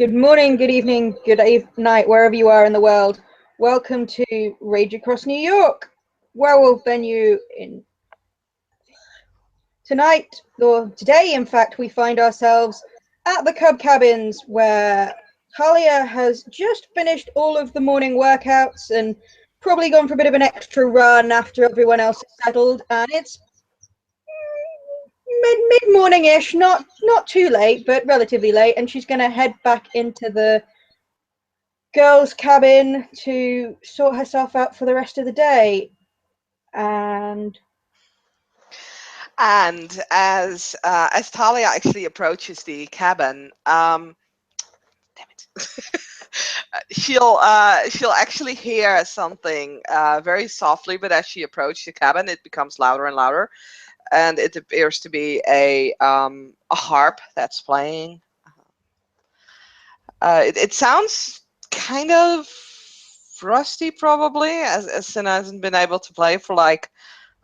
Good morning, good evening, night, wherever you are in the world. Welcome to Rage Across New York, werewolf venue in tonight, or today, in fact, we find ourselves at the Cub Cabins where Talia has just finished all of the morning workouts and probably gone for a bit of an extra run after everyone else has settled, and it's mid-morning-ish, not too late, but relatively late, and she's going to head back into the girls' cabin to sort herself out for the rest of the day. And as Talia actually approaches the cabin, damn it, she'll actually hear something very softly, but as she approaches the cabin, it becomes louder and louder, and it appears to be a harp that's playing. It sounds kind of rusty, probably, as Sin hasn't been able to play for like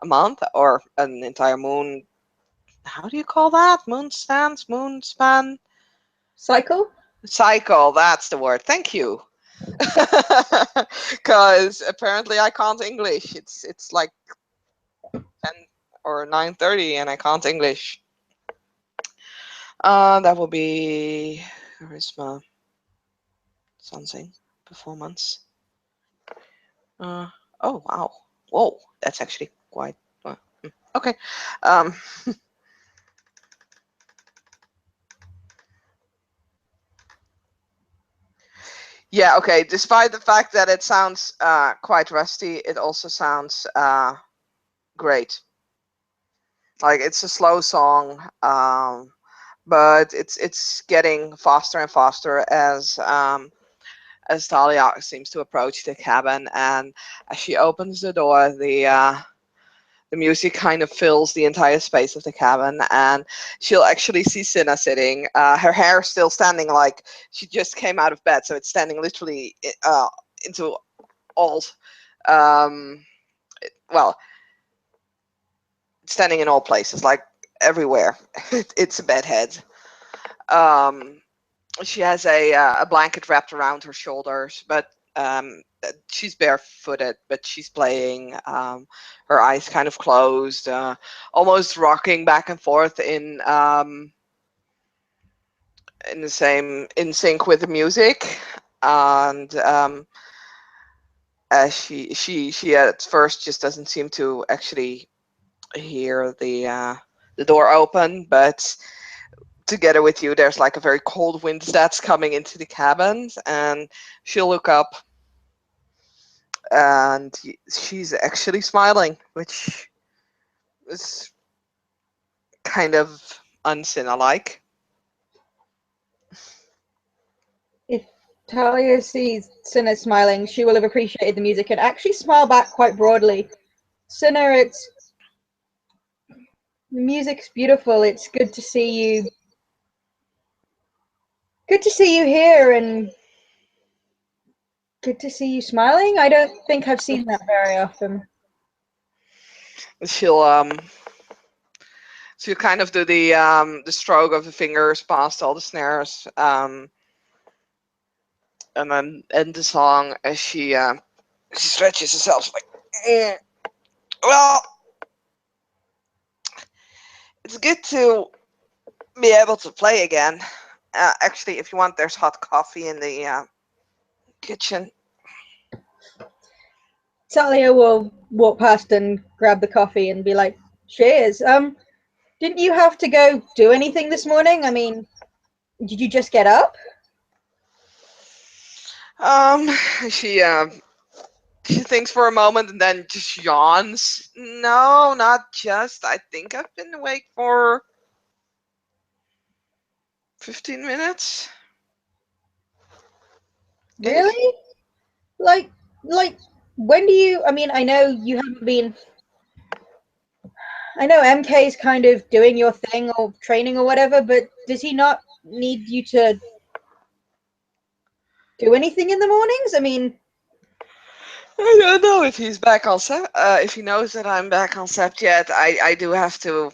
a month or an entire moon. How do you call that? Moon span? cycle? Cycle, that's the word. Thank you. Because apparently I can't English. It's like 10 or 9:30 and I can't English. That will be charisma something performance. Oh wow. Whoa, that's actually quite okay. Um Yeah, okay. Despite the fact that it sounds quite rusty, it also sounds great. Like it's a slow song, but it's getting faster and faster as Talia seems to approach the cabin, and as she opens the door, the music kind of fills the entire space of the cabin, and she'll actually see Cinna sitting. Her hair still standing like she just came out of bed, so it's standing literally into all, um, well, standing in all places, like everywhere. It's a bedhead. Um, she has a blanket wrapped around her shoulders, but she's barefooted, but she's playing, her eyes kind of closed, almost rocking back and forth in sync with the music. And as she at first just doesn't seem to actually hear the door open, but together with you there's like a very cold wind that's coming into the cabins, and she'll look up and she's actually smiling, which is kind of uncinna-like. If Talia sees Cinna smiling, she will have appreciated the music and actually smile back quite broadly. Cinna, the music's beautiful. It's good to see you. Good to see you here, and good to see you smiling. I don't think I've seen that very often. She'll she'll kind of do the stroke of the fingers past all the snares, and then end the song as she stretches herself like, well, it's good to be able to play again. Actually, if you want, there's hot coffee in the kitchen. Talia will walk past and grab the coffee and be like, "Cheers. Didn't you have to go do anything this morning? I mean, did you just get up?" Um, she she thinks for a moment and then just yawns. No, not just. I think I've been awake for 15 minutes. Ish. Really? Like, like, when do you? I mean, I know you haven't been. I know MK is kind of doing your thing or training or whatever, but does he not need you to do anything in the mornings? I mean, I don't know if he's back on set. If he knows that I'm back on set yet, I do have to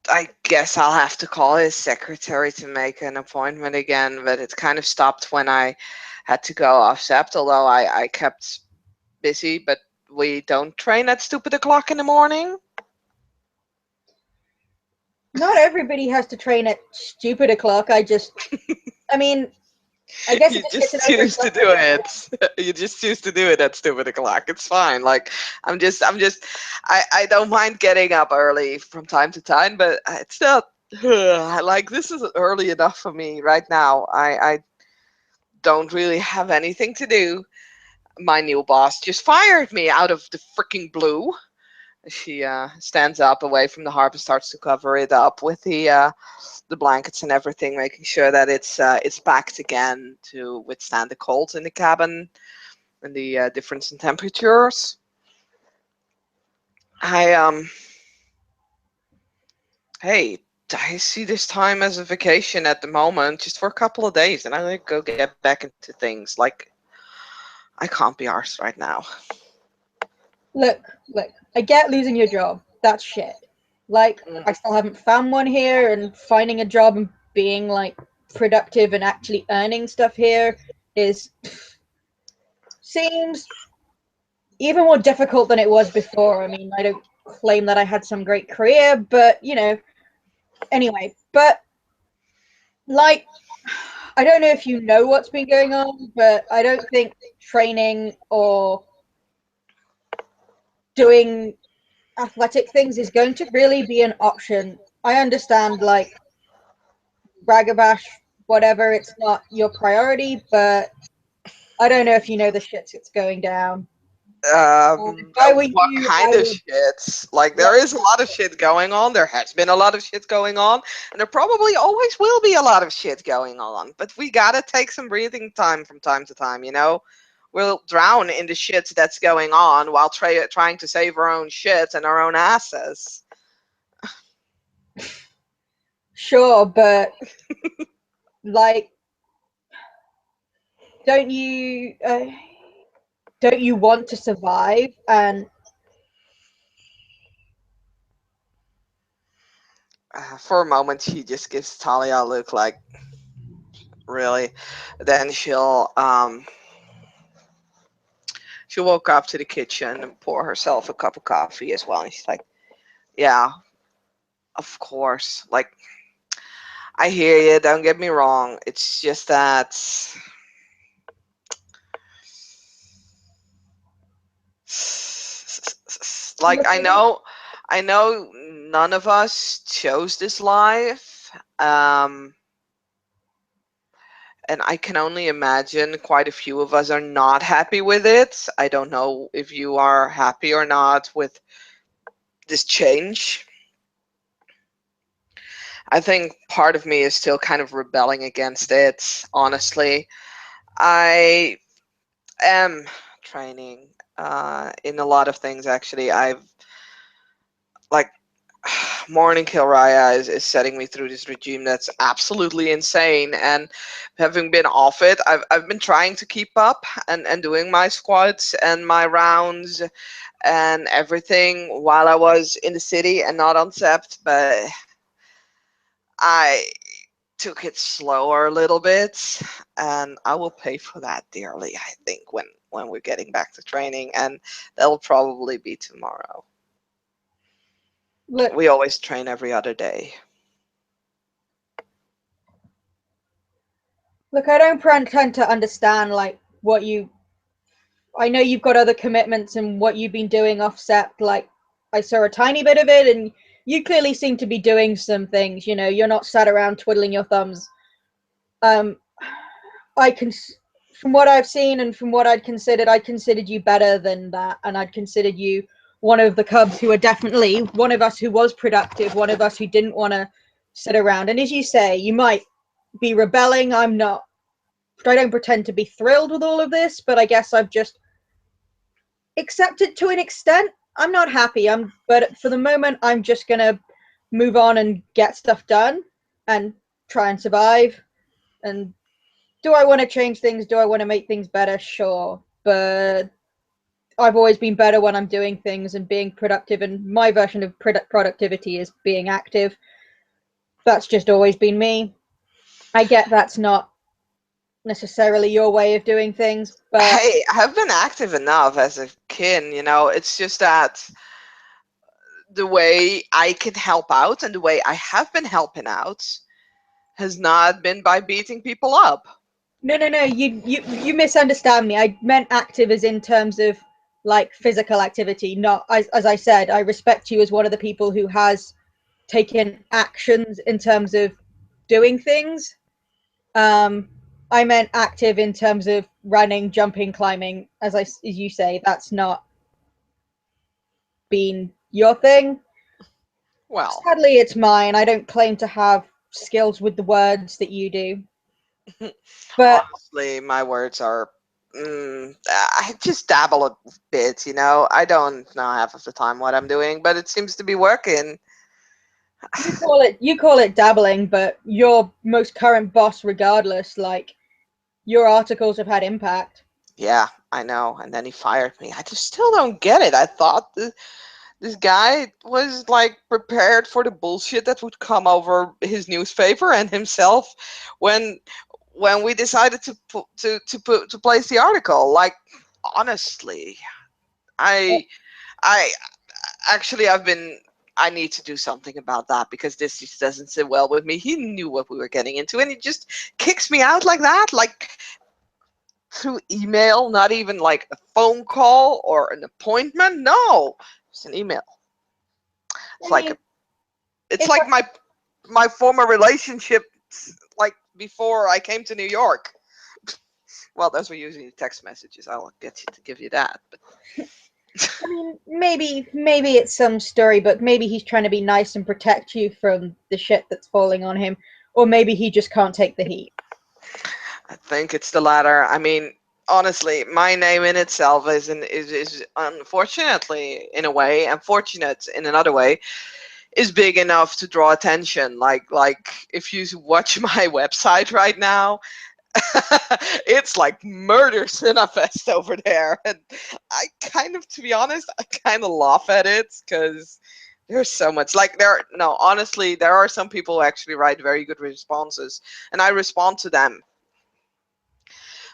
I guess I'll have to call his secretary to make an appointment again, but it kind of stopped when I had to go off sept, although I kept busy, but we don't train at stupid o'clock in the morning. Not everybody has to train at stupid o'clock. I mean, I guess You it just gets just an over. choose to do it. You just choose to do it at stupid o'clock. It's fine. Like I don't mind getting up early from time to time, but it's not like this is early enough for me right now. I don't really have anything to do. My new boss just fired me out of the freaking blue. She stands up away from the harp and starts to cover it up with the blankets and everything, making sure that it's packed again to withstand the cold in the cabin and the difference in temperatures. I hey, I see this time as a vacation at the moment, just for a couple of days, and I'm gonna go get back into things. Like I can't be arsed right now. Look, I get losing your job. That's shit. Like, I still haven't found one here, and finding a job and being like productive and actually earning stuff here is seems even more difficult than it was before. I mean, I don't claim that I had some great career, but anyway, but like I don't know if you know what's been going on, but I don't think training or doing athletic things is going to really be an option. I understand, like, Ragabash, whatever, it's not your priority, but I don't know if you know the shit that's going down. If I were What you, kind I of would, shit? Like yeah, there is a lot of shit going on. There has been a lot of shit going on, and there probably always will be a lot of shit going on. But we gotta take some breathing time to time. We'll drown in the shit that's going on while trying to save our own shit and our own asses. sure, but like, don't you don't you want to survive? And For a moment, she just gives Talia a look like, really. Then she'll walk up to the kitchen and pour herself a cup of coffee as well. And she's like, "Yeah, of course. Like, I hear you. Don't get me wrong. It's just that, like, look, I know, none of us chose this life, and I can only imagine quite a few of us are not happy with it. I don't know if you are happy or not with this change. I think part of me is still kind of rebelling against it. Honestly, I am training in a lot of things. Actually, I've like Morning Kill Raya is setting me through this regime that's absolutely insane. And having been off it, I've been trying to keep up and doing my squats and my rounds and everything while I was in the city and not on Sept, but I took it slower a little bit, and I will pay for that dearly, I think, when we're getting back to training, and that'll probably be tomorrow. look, We always train every other day. look. I don't pretend to understand like what you. I know you've got other commitments and what you've been doing offset. Like, I saw a tiny bit of it, and you clearly seem to be doing some things. You're not sat around twiddling your thumbs. Um, I can, from what I've seen and from what I considered you better than that, and I'd considered you one of the Cubs who are definitely one of us who was productive, one of us who didn't want to sit around. And as you say, you might be rebelling. I'm not. I don't pretend to be thrilled with all of this, but I guess I've just accepted to an extent. I'm not happy. But for the moment, I'm just gonna move on and get stuff done and try and survive. And do I want to change things? Do I want to make things better? Sure. But I've always been better when I'm doing things and being productive. And my version of productivity is being active. that's just always been me. I get that's not necessarily your way of doing things, but Hey, I've been active enough as a kid, you know. It's just that the way I can help out and the way I have been helping out has not been by beating people up. no, you misunderstand me. I meant active as in terms of like physical activity, not as I said, I respect you as one of the people who has taken actions in terms of doing things. Um, I meant active in terms of running, jumping, climbing. As you say, that's not been your thing. Well, Sadly, it's mine. I don't claim to have skills with the words that you do, but honestly, my words are. I just dabble a bit, you know. I don't know half of the time what I'm doing, but it seems to be working. you call it dabbling. But your most current boss, regardless, like your articles have had impact. Yeah, I know. And then he fired me. I just still don't get it. I thought this guy was like prepared for the bullshit that would come over his newspaper and himself when we decided to place the article. Like, honestly, I I actually I've been I need to do something about that because this just doesn't sit well with me. He knew what we were getting into and he just kicks me out like that, like through email, not even like a phone call or an appointment. No, it's an email. I It's like mean, a, it's if like my former relationship, like before I came to New York. Well, those were usually text messages. I'll get you to give you that. But I mean, maybe it's some storybook. Maybe he's trying to be nice and protect you from the shit that's falling on him, or maybe he just can't take the heat. I think it's the latter. I mean, honestly, my name in itself is unfortunately in a way, unfortunate in another way, is big enough to draw attention. Like if you watch my website right now, it's like murder cinefest over there, and I kind of, to be honest, I kind of laugh at it because there's so much. Like there, no, honestly, there are some people who actually write very good responses, and I respond to them.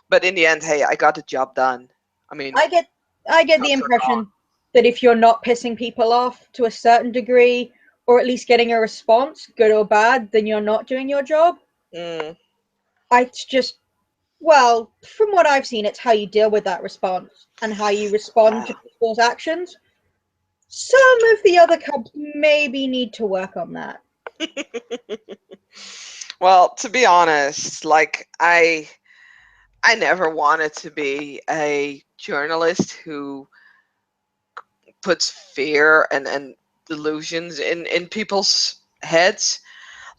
But in the end, hey, I got the job done. I mean, I get I get the jobs are gone. impression that if you're not pissing people off to a certain degree, or at least getting a response, good or bad, then you're not doing your job. Mm, It's just, well, from what I've seen, it's how you deal with that response and how you respond to yeah. people's actions. Some of the other cubs maybe need to work on that. Well, to be honest, like I never wanted to be a journalist who puts fear and delusions in people's heads.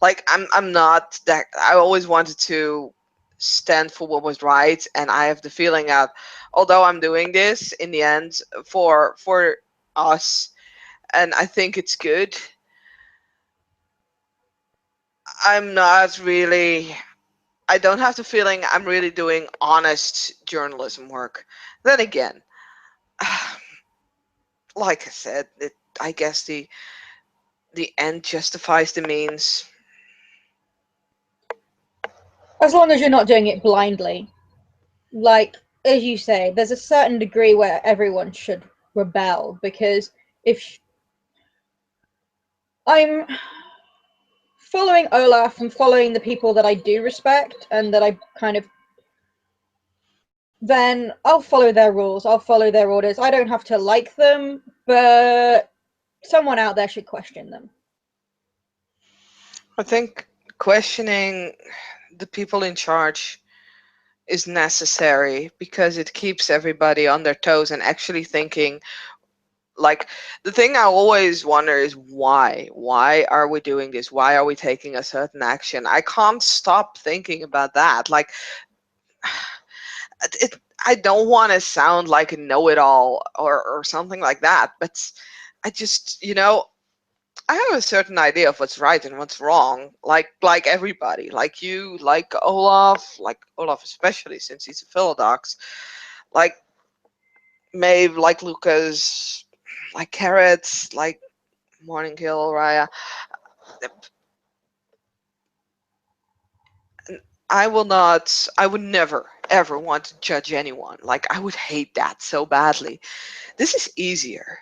Like I'm not that. I always wanted to stand for what was right, and I have the feeling that although I'm doing this in the end for us, and I think it's good, I'm not really. I don't have the feeling I'm really doing honest journalism work. Then again, like I said, I guess the end justifies the means. As long as you're not doing it blindly. Like, as you say, there's a certain degree where everyone should rebel because if I'm following Olaf and following the people that I do respect and that I kind of, then I'll follow their rules, I'll follow their orders. I don't have to like them, but someone out there should question them. I think questioning the people in charge is necessary because it keeps everybody on their toes and actually thinking. Like, the thing I always wonder is why are we doing this, why are we taking a certain action? I can't stop thinking about that. Like, I don't want to sound like a know-it-all or something like that, but I just, I have a certain idea of what's right and what's wrong. Like everybody, like you, like Olaf especially since he's a Philodox, like Maeve, like Lucas, like Carrots, like Morning Kill, Raya. I will not, I would never, ever want to judge anyone. Like, I would hate that so badly. This is easier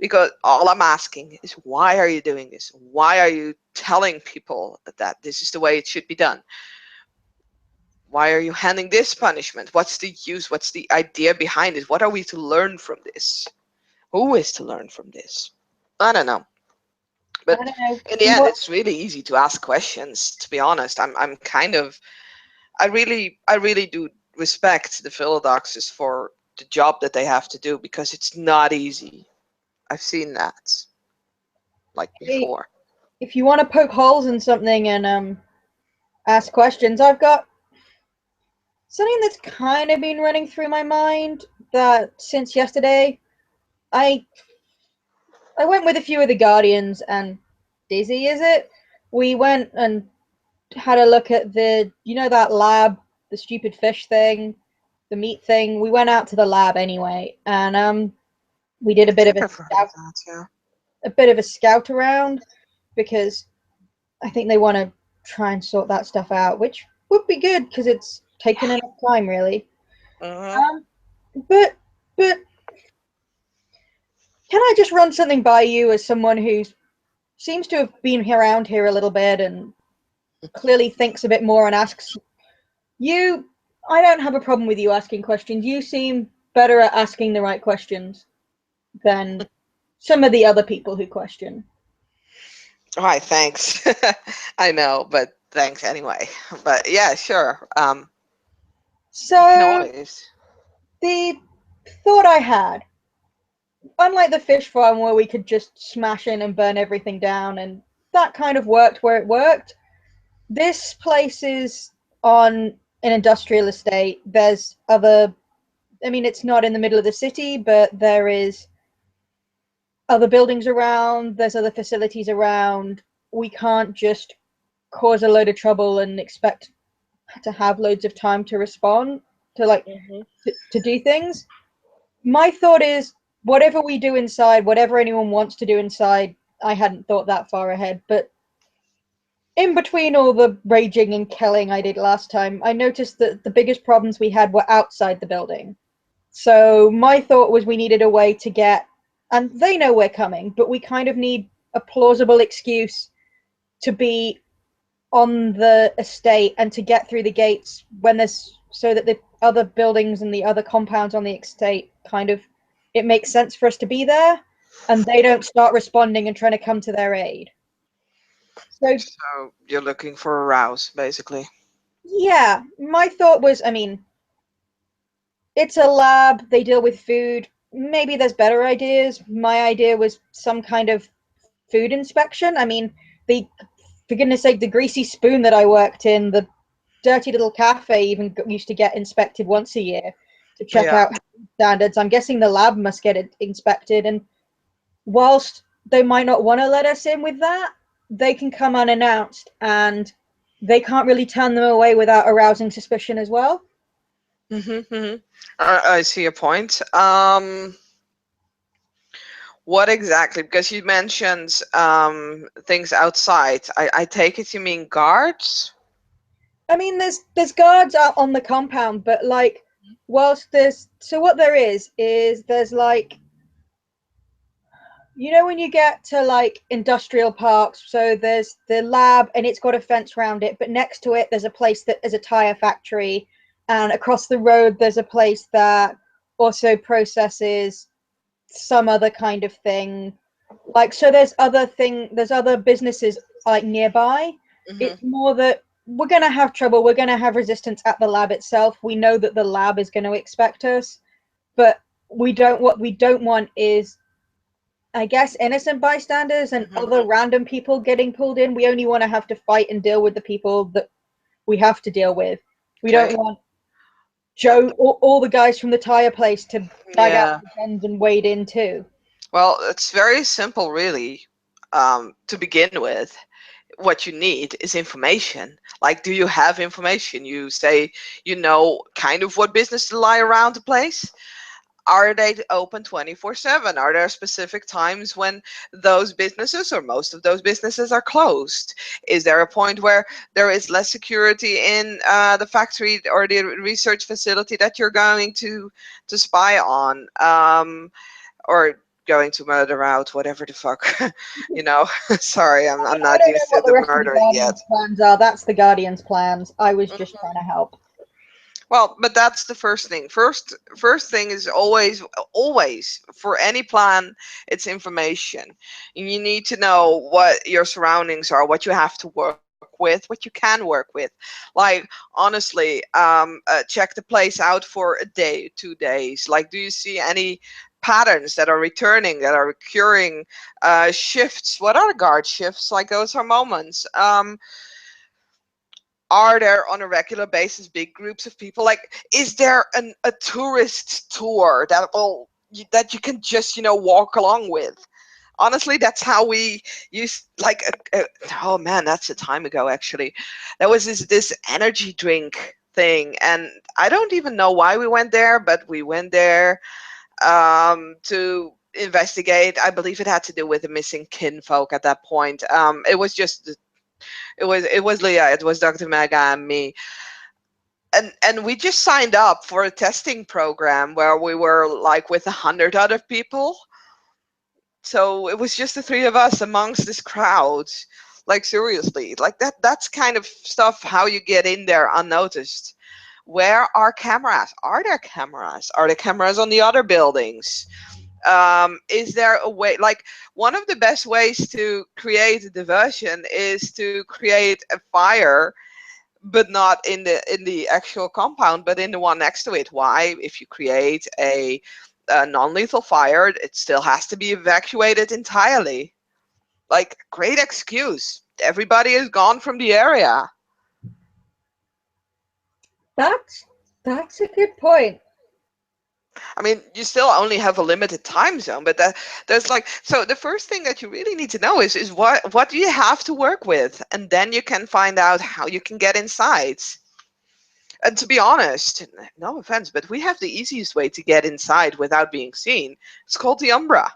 because all I'm asking is, why are you doing this? Why are you telling people that this is the way it should be done? Why are you handing this punishment? What's the use? What's the idea behind it? What are we to learn from this? Who is to learn from this? I don't know. I But don't know. in the end, it's really easy to ask questions. To be honest, I'm kind of, I really do respect the Philodoxes for the job that they have to do because it's not easy. I've seen that like Hey, before. if you want to poke holes in something and ask questions, I've got something that's kind of been running through my mind that since yesterday. I I went with a few of the Guardians and Dizzy, is it? We went and had a look at that lab, the stupid fish thing, the meat thing. We went out to the lab anyway, and we did I think I've heard of that. Yeah. a bit of a scout around because I think they want to try and sort that stuff out, which would be good because it's taken enough time, really. Hmm. Um, but but can I just run something by you as someone who seems to have been around here a little bit and clearly thinks a bit more and asks you? I don't have a problem with you asking questions. You seem better at asking the right questions than some of the other people who question. Hi, thanks. I know, but thanks anyway. But yeah, sure. You can So always. the thought I had, unlike the fish farm where we could just smash in and burn everything down, and that kind of worked where it worked, this place is on an industrial estate. There's other, I mean, it's not in the middle of the city, but there is other buildings around, there's other facilities around. We can't just cause a load of trouble and expect to have loads of time to respond to Hmm. to do things. My thought is whatever we do inside, whatever anyone wants to do inside, I hadn't thought that far ahead, but in between all the raging and killing I did last time, I noticed that the biggest problems we had were outside the building. So my thought was we needed a way to get, and they know we're coming, but we kind of need a plausible excuse to be on the estate and to get through the gates when there's, so that the other buildings and the other compounds on the estate kind of, it makes sense for us to be there and they don't start responding and trying to come to their aid. So So you're looking for a rouse, basically. yeah, my thought was, I mean, it's a lab, they deal with food. Maybe there's better ideas. My idea was some kind of food inspection. I mean, the for goodness sake, the greasy spoon that I worked in, the dirty little cafe, even used to get inspected once a year to check Yeah. out standards. I'm guessing the lab must get it inspected. And whilst they might not want to let us in with that, they can come unannounced and they can't really turn them away without arousing suspicion as well. Hmm. Hmm. I see your point. What exactly? Because you mentioned things outside. I take it you mean guards? I mean, there's guards out on the compound, but like, whilst there's, so what there is there's like, when you get to like industrial parks, so there's the lab and it's got a fence around it, but next to it there's a place that is a tire factory, and across the road there's a place that also processes some other kind of thing. Like, so there's other businesses like nearby. Hmm. It's more that we're going to have trouble, we're going to have resistance at the lab itself. We know that the lab is going to expect us, but what we don't want is, I guess, innocent bystanders and Hmm. other random people getting pulled in. We only want to have to fight and deal with the people that we have to deal with. We don't Okay. want Joe or all the guys from the tire place to drag out Yeah. the guns and wade in too. Well, it's very simple, really. To begin with, what you need is information. Like, do you have information? You say you know kind of what business to lie around the place. Are they open 24/7? Are there specific times when those businesses or most of those businesses are closed? Is there a point where there is less security in the factory or the research facility that you're going to spy on, or going to murder out, whatever the fuck, you know? Sorry, I'm I not don't know used to what the the rest of the murdering yet. Guardians' plans are. That's the Guardians' plans. I was just trying to help. Well, but that's the first thing. First thing is always for any plan, it's information. And you need to know what your surroundings are, what you have to work with, what you can work with. Like honestly, check the place out for a day, 2 days. Like, do you see any patterns that are returning, that are recurring, shifts? What are guard shifts? Like, those are moments. Are there on a regular basis big groups of people? Like, is there a tourist tour that you can just walk along with? Honestly, that's how we used, like, oh man, that's a time ago actually. There was this energy drink thing, and I don't even know why we went there, but we went there to investigate. I believe it had to do with the missing kinfolk at that point. It was just it was Leah, it was Dr. Mega and me. And we just signed up for a testing program where we were like with 100 other people. So it was just the three of us amongst this crowd. Like, seriously, like that's kind of stuff, how you get in there unnoticed. Where are cameras? Are there cameras? Are there cameras on the other buildings? Is there a way, like, one of the best ways to create a diversion is to create a fire, but not in the actual compound, but in the one next to it. Why? If you create a non-lethal fire, it still has to be evacuated entirely. Like, great excuse. Everybody is gone from the area. That's a good point. I mean, you still only have a limited time zone, but there's like, so the first thing that you really need to know is what do you have to work with, and then you can find out how you can get inside. And to be honest, no offense, but we have the easiest way to get inside without being seen. It's called the Umbra.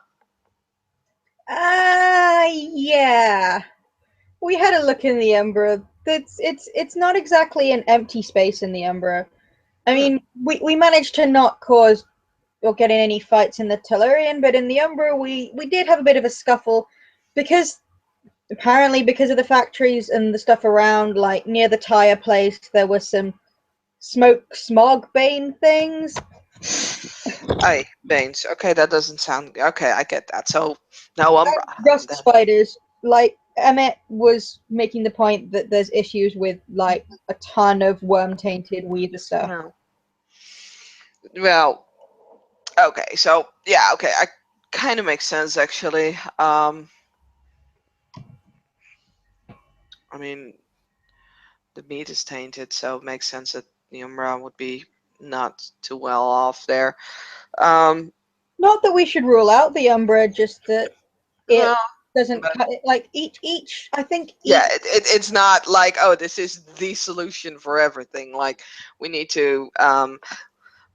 Yeah. We had a look in the Umbra. It's not exactly an empty space in the Umbra. I Hmm. mean, we managed to not cause or get in any fights in the Tellurian, but in the Umbra we did have a bit of a scuffle because apparently because of the factories and the stuff around, like near the tire place, there was some smog bane things. Aye, Baines. Okay, that doesn't sound okay. I get that. So no Umbra. Rust spiders. Like Emmett was making the point that there's issues with like a ton of worm tainted weaver stuff. No. Well, okay. So yeah, okay. I kind of makes sense actually. I mean, the meat is tainted, so it makes sense that the Umbra would be not too well off there. Um, Not that we should rule out the Umbra, just that it well, doesn't but like each. I think yeah, each. it's not like, oh, this is the solution for everything. Like, we need to,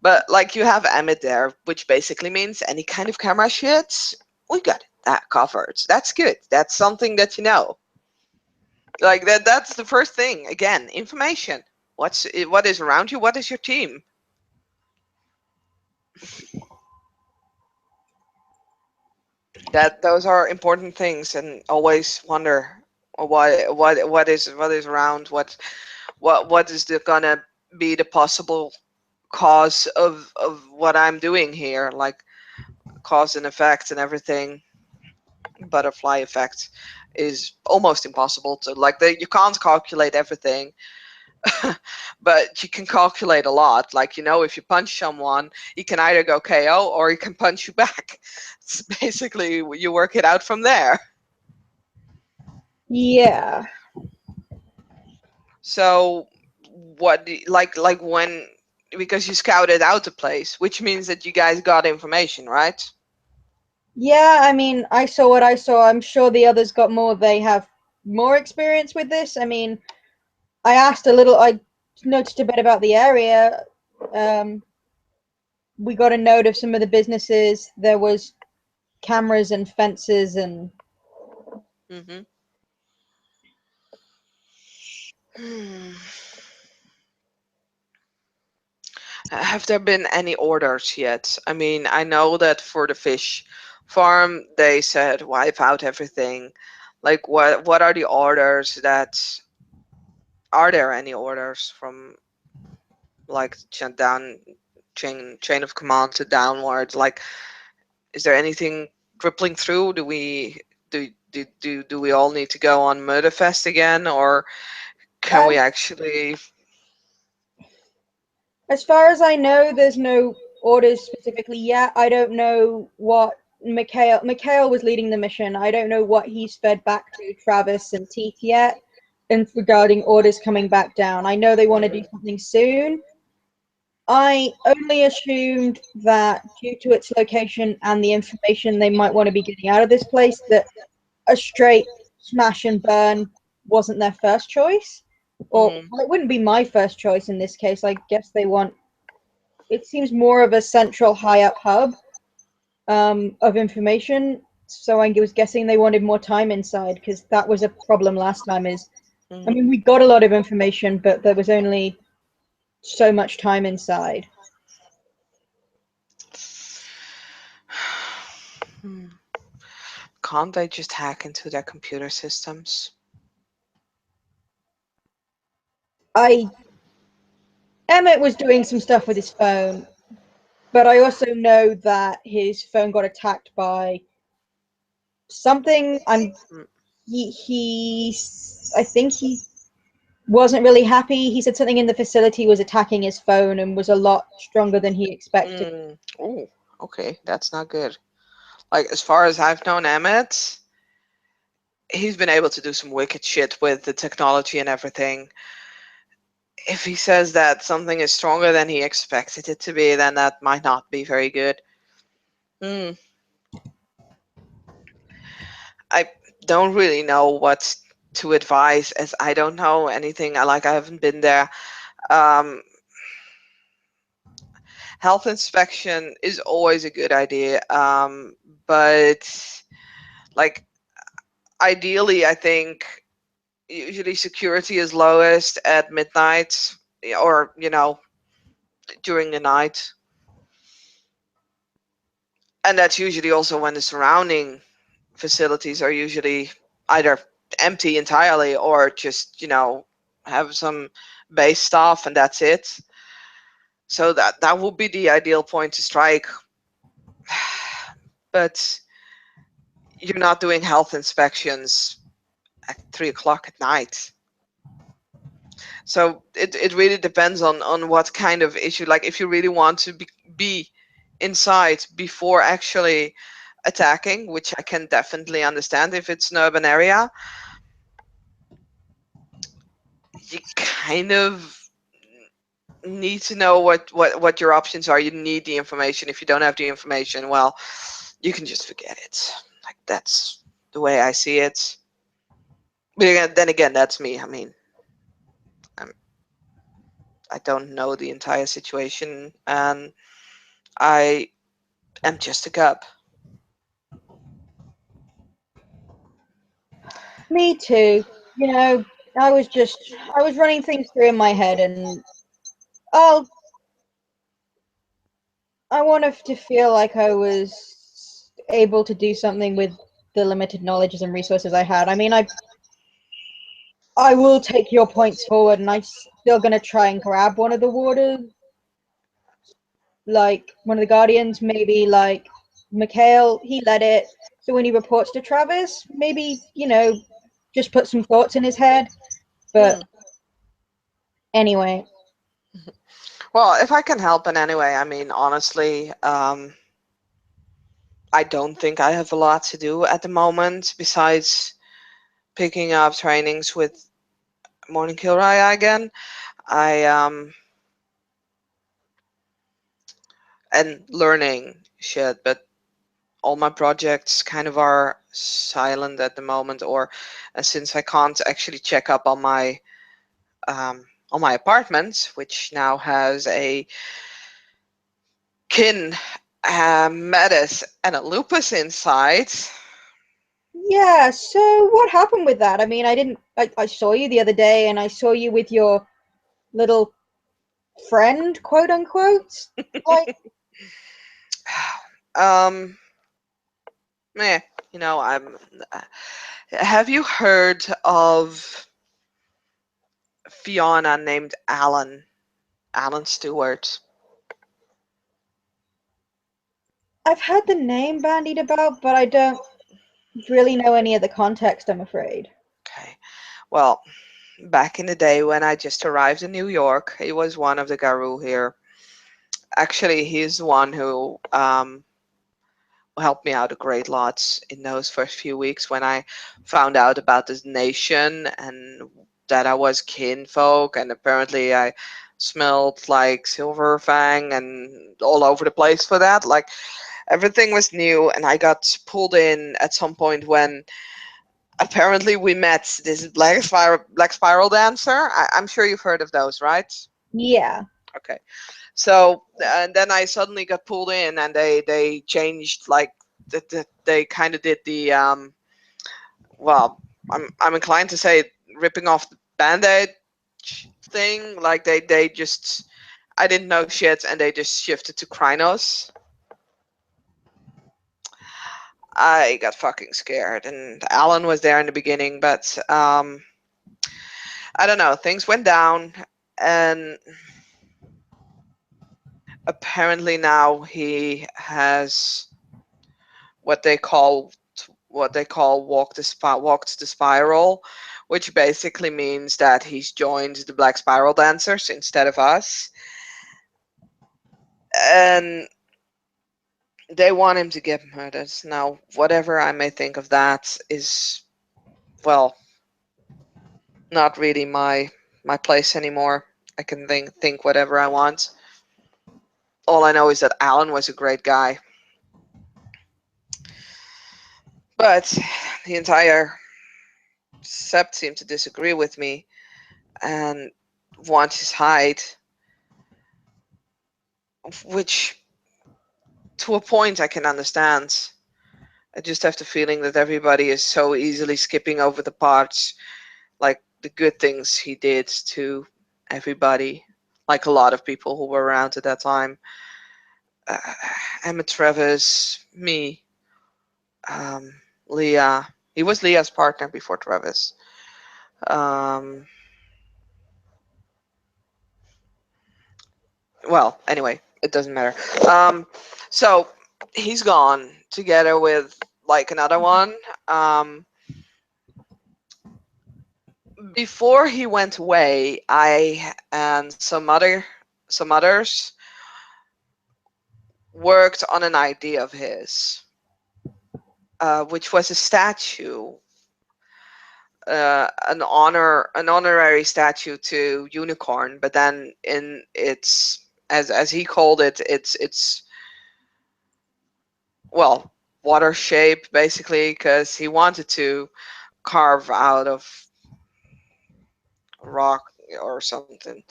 but like, you have Emmett there, which basically means any kind of camera shit, we got that covered. That's good. That's something that you know. Like that's the first thing. Again, information. What is around you? What is your team? Those are important things, and always wonder what is around, what is gonna be the possible cause of what I'm doing here, like cause and effect and everything. Butterfly effect is almost impossible to, like, you can't calculate everything. But you can calculate a lot. Like, if you punch someone, he can either go KO or he can punch you back. It's basically, you work it out from there. Yeah. So like when, because you scouted out the place, which means that you guys got information, right? Yeah, I mean, I saw what I saw. I'm sure the others got more. They have more experience with this. I mean, I noticed a bit about the area. Um, we got a note of some of the businesses. There was cameras and fences and Hmm. Have there been any orders yet? I mean, I know that for the fish farm, they said wipe out everything. Like, what are the orders that are there any orders from like down chain of command to downwards? Like, is there anything rippling through? Do we all need to go on Murderfest again, or can we as actually? as far as I know, there's no orders specifically yet. I don't know what Mikhail was leading the mission. I don't know what he's fed back to Travis and Teeth yet, and regarding orders coming back down. I know they want to do something soon. I only assumed that due to its location and the information they might want to be getting out of this place, that a straight smash and burn wasn't their first choice. Or Mhm. well, it wouldn't be my first choice in this case. I guess they want. It seems more of a central high up hub of information. So I was guessing they wanted more time inside because that was a problem last time. I Mhm. mean, we got a lot of information, but there was only so much time inside. Hmm. Can't they just hack into their computer systems? I Emmett was doing some stuff with his phone, but I also know that his phone got attacked by something. Mm. He I think he wasn't really happy. He said something in the facility was attacking his phone and was a lot stronger than he expected. Oh, okay, that's not good. Like, as far as I've known Emmett, he's been able to do some wicked shit with the technology and everything. If he says that something is stronger than he expected it to be, then that might not be very good. Hmm. I don't really know what to advise, as I don't know anything. I haven't been there. Um, Health inspection is always a good idea, but like ideally, I think usually security is lowest at midnight, or during the night, and that's usually also when the surrounding facilities are usually either empty entirely or just have some base staff and that's it. So that would be the ideal point to strike. But you're not doing health inspections at 3 o'clock at night. So it really depends on what kind of issue. Like, if you really want to be inside before actually attacking, which I can definitely understand if it's an urban area, you kind of need to know what your options are. You need the information. If you don't have the information, well, you can just forget it. Like, that's the way I see it. But then again, that's me. I mean, I'm, I don't know the entire situation, and I am just a cub. Me too. You know, I was running things through in my head, and oh, I wanted to feel like I was able to do something with the limited knowledges and resources I had. I mean, I will take your points forward, and I'm still gonna try and grab one of the warders, like one of the guardians, maybe like Mikhail. He led it, so when he reports to Travis, maybe just put some thoughts in his head. But Hmm. anyway, Well, if I can help in any way, I mean, honestly, I don't think I have a lot to do at the moment besides picking up trainings with Morning Kill Raya again. I and learning shit, but all my projects kind of are silent at the moment, or since I can't actually check up on my apartment, which now has a Kin met us and a lupus inside. Yeah, so what happened with that? I mean, I saw you the other day and I saw you with your little friend, quote unquote. Like, um, meh, you know, I'm. Have you heard of Fiona named Alan Stewart? I've heard the name bandied about, but I don't really know any of the context, I'm afraid. Okay. Well, back in the day when I just arrived in New York, he was one of the Garou here. Actually, he's the one who helped me out a great lot in those first few weeks when I found out about this nation and that I was kinfolk, and apparently I smelled like Silver Fang and all over the place for that. Like everything was new, and I got pulled in at some point when apparently we met this Black Spiral dancer. I'm sure you've heard of those, right? Yeah. Okay. So and then I suddenly got pulled in, and they changed like they kind of did the well, I'm inclined to say ripping off the band-aid thing. Like they just I didn't know shit, and they just shifted to Krynos. I got fucking scared, and Alan was there in the beginning, but I don't know. Things went down, and apparently now he has what they call walked the spiral, which basically means that he's joined the Black Spiral dancers instead of us, and they want him to get murdered. Now, whatever I may think of that is, well, not really my place anymore. I can think whatever I want. All I know is that Alan was a great guy, but the entire sept seemed to disagree with me and want his hide, which to a point I can understand. I just have the feeling that everybody is so easily skipping over the parts, like the good things he did to everybody, like a lot of people who were around at that time. Uh, Emma Travis, me, um, Leah. He was Leah's partner before Travis. Um, well, anyway, it doesn't matter. So he's gone together with like another one. Um, Before he went away, I and some others worked on an idea of his, which was a statue, an honorary statue to Unicorn, but then in its as he called it, it's well, water shape basically, because he wanted to carve out of rock or something.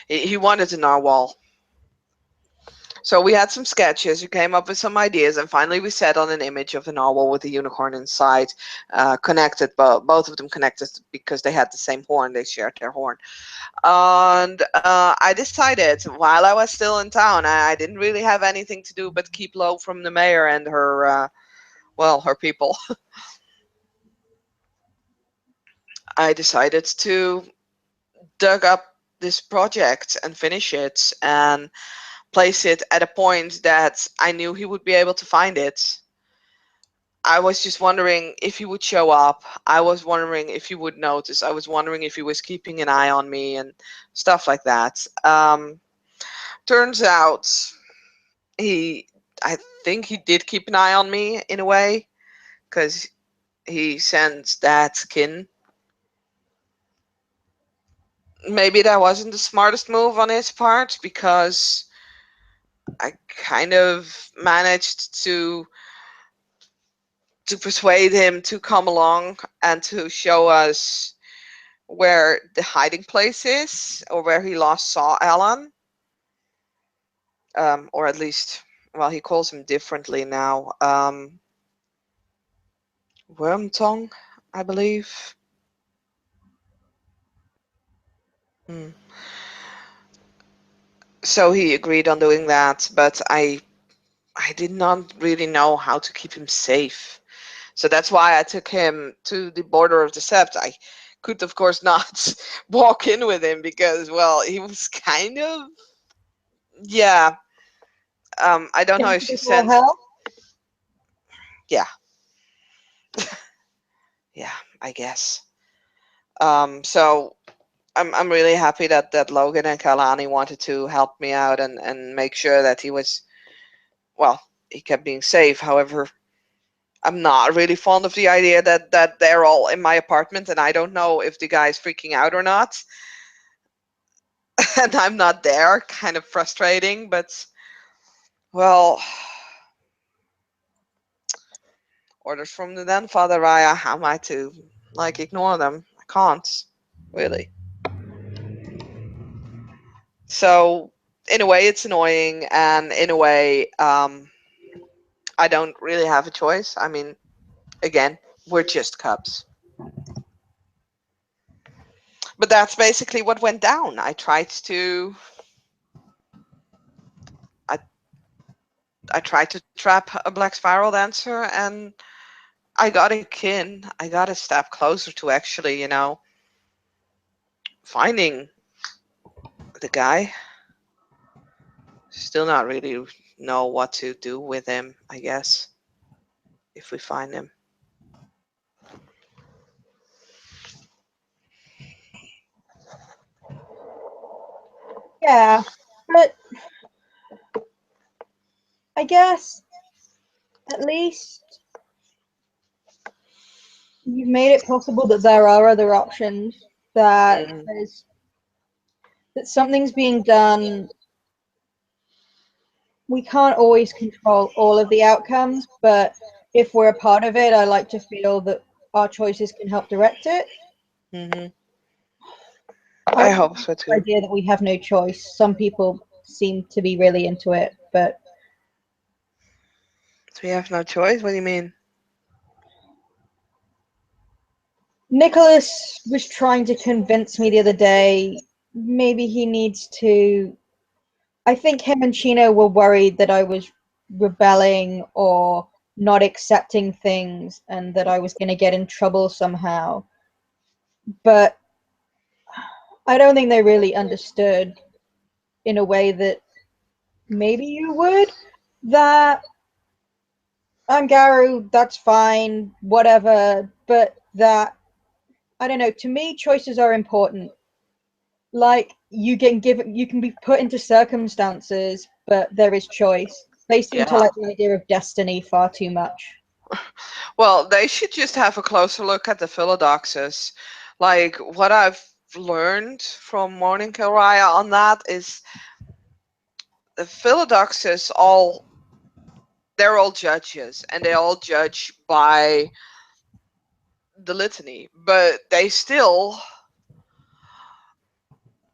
He wanted a narwhal. So we had some sketches, we came up with some ideas, and finally we settled on an image of a narwhal with a unicorn inside, connected, both of them connected because they had the same horn, they shared their horn. And I decided while I was still in town, I didn't really have anything to do but keep low from the mayor and her, well, her people. I decided to dug up this project and finish it and place it at a point that I knew he would be able to find it. I was just wondering if he would show up. I was wondering if he would notice. I was wondering if he was keeping an eye on me and stuff like that. Turns out I think he did keep an eye on me in a way, because he sent that skin. Maybe that wasn't the smartest move on his part, because I kind of managed to persuade him to come along and to show us where the hiding place is, or where he last saw Alan, or at least well, he calls him differently now. Wormtongue, I believe. Hmm. So he agreed on doing that, but I did not really know how to keep him safe. So that's why I took him to the border of the Sept. I could, of course, not walk in with him because, well, he was kind of, yeah. I don't know if she All sensed. hell. Yeah, yeah, I guess. So I'm really happy that Logan and Kalani wanted to help me out and make sure that he was, well, he kept being safe. However, I'm not really fond of the idea that they're all in my apartment and I don't know if the guy's freaking out or not. And I'm not there. Kind of frustrating, but well, orders from the then Father Raya. How am I to like ignore them? I can't really. So in a way, it's annoying, and in a way, I don't really have a choice. I mean, again, we're just cubs. But that's basically what went down. I I tried to trap a black spiral dancer, and I got a kin. I got a step closer to actually, finding the guy. Still not really know what to do with him, I guess, if we find him. Yeah, but I guess at least you've made it possible that there are other options. That Mm, there's that something's being done. We can't always control all of the outcomes, but if we're a part of it, I like to feel that our choices can help direct it. hmm I I like hope so the too. idea that we have no choice. Some people seem to be really into it, but So we have no choice? What do you mean? Nicholas was trying to convince me the other day maybe he needs to. I think him and Chino were worried that I was rebelling or not accepting things and that I was going to get in trouble somehow. But I don't think they really understood in a way that maybe you would. That I'm Garu, that's fine, whatever. But that, I don't know, to me, choices are important. Like, you can be put into circumstances, but there is choice. They seem to Yeah. like the idea of destiny far too much. Well, they should just have a closer look at the Philodoxus. Like, what I've learned from Morning Kill Raya on that is the Philodoxus they're all judges and they all judge by the litany, but they still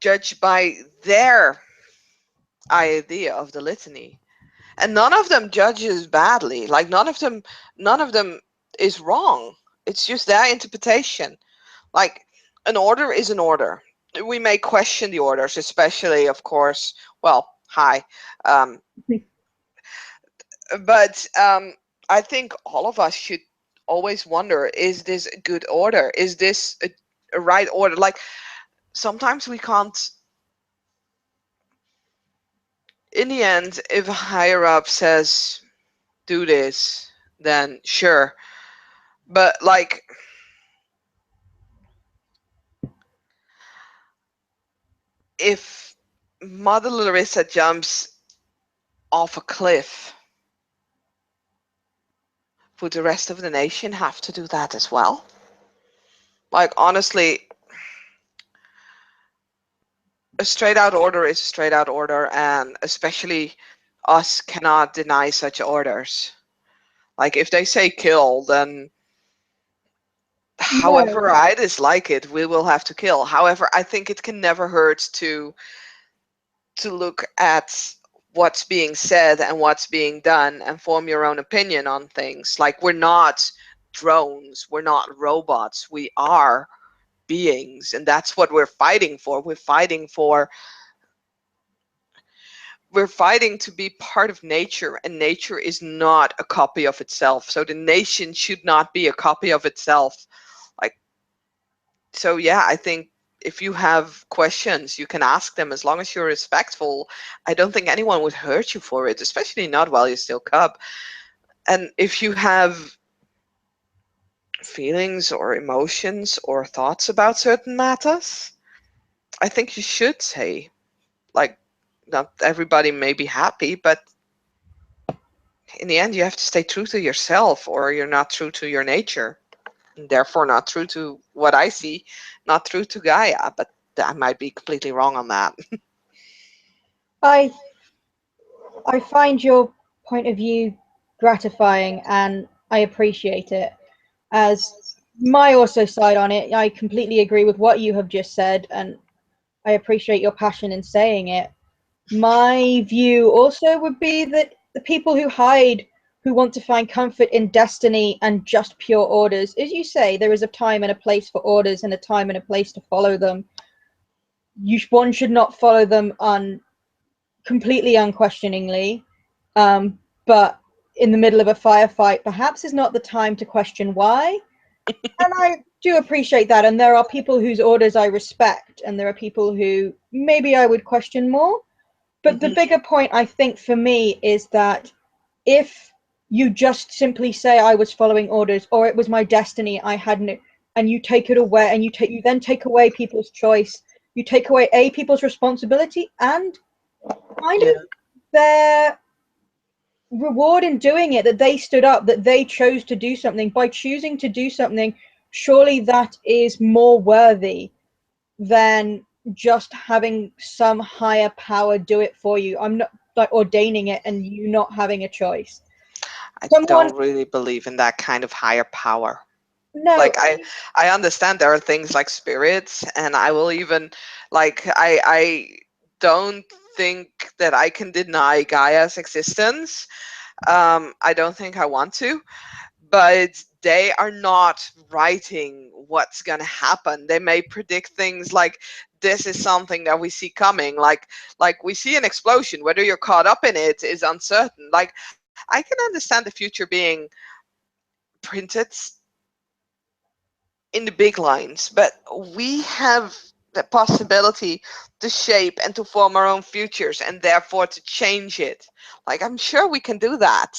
judge by their idea of the litany. And none of them judges badly. Like none of them is wrong. It's just their interpretation. Like an order is an order. We may question the orders, especially of course, well, hi. Um, but I think all of us should always wonder, is this a good order? Is this a right order? Like sometimes we can't, in the end, if a higher up says do this, then sure. But like if Mother Larissa jumps off a cliff, would the rest of the nation have to do that as well? Like honestly, a straight out order is a straight out order, and especially us cannot deny such orders. Like if they say kill, then however No, I dislike it, we will have to kill. However, I think it can never hurt to look at what's being said and what's being done and form your own opinion on things. Like, we're not drones, we're not robots, we are beings, and that's what we're fighting for. We're fighting to be part of nature, and nature is not a copy of itself. So the nation should not be a copy of itself. Like, so yeah, I think if you have questions, you can ask them as long as you're respectful. I don't think anyone would hurt you for it, especially not while you're still cub. And if you have feelings or emotions or thoughts about certain matters, I think you should say, like, not everybody may be happy, but in the end, you have to stay true to yourself, or you're not true to your nature, and therefore not true to what I see, not true to Gaia. But I might be completely wrong on that. I I find your point of view gratifying, and I appreciate it. As my also side on it, I completely agree with what you have just said, and I appreciate your passion in saying it. My view also would be that the people who hide, who want to find comfort in destiny and just pure orders, as you say, there is a time and a place for orders and a time and a place to follow them. One should not follow them completely unquestioningly, but in the middle of a firefight, perhaps is not the time to question why. And I do appreciate that. And there are people whose orders I respect, and there are people who maybe I would question more. But the bigger point, I think, for me is that if you just simply say I was following orders, or it was my destiny, I hadn't, and you take it away, and you then take away people's choice, you take away people's responsibility and kind of Yeah. their reward in doing it, that they stood up, that they chose to do something. By choosing to do something, surely that is more worthy than just having some higher power do it for you. I'm not like ordaining it and you not having a choice. I Someone, don't really believe in that kind of higher power. no, Like, I understand there are things like spirits, and I will even, like, I don't think that I can deny Gaia's existence. I don't think I want to, but they are not writing what's going to happen. They may predict things like, this is something that we see coming, like we see an explosion. Whether you're caught up in it is uncertain. Like, I can understand the future being printed in the big lines, but we have the possibility to shape and to form our own futures, and therefore to change it. Like, I'm sure we can do that.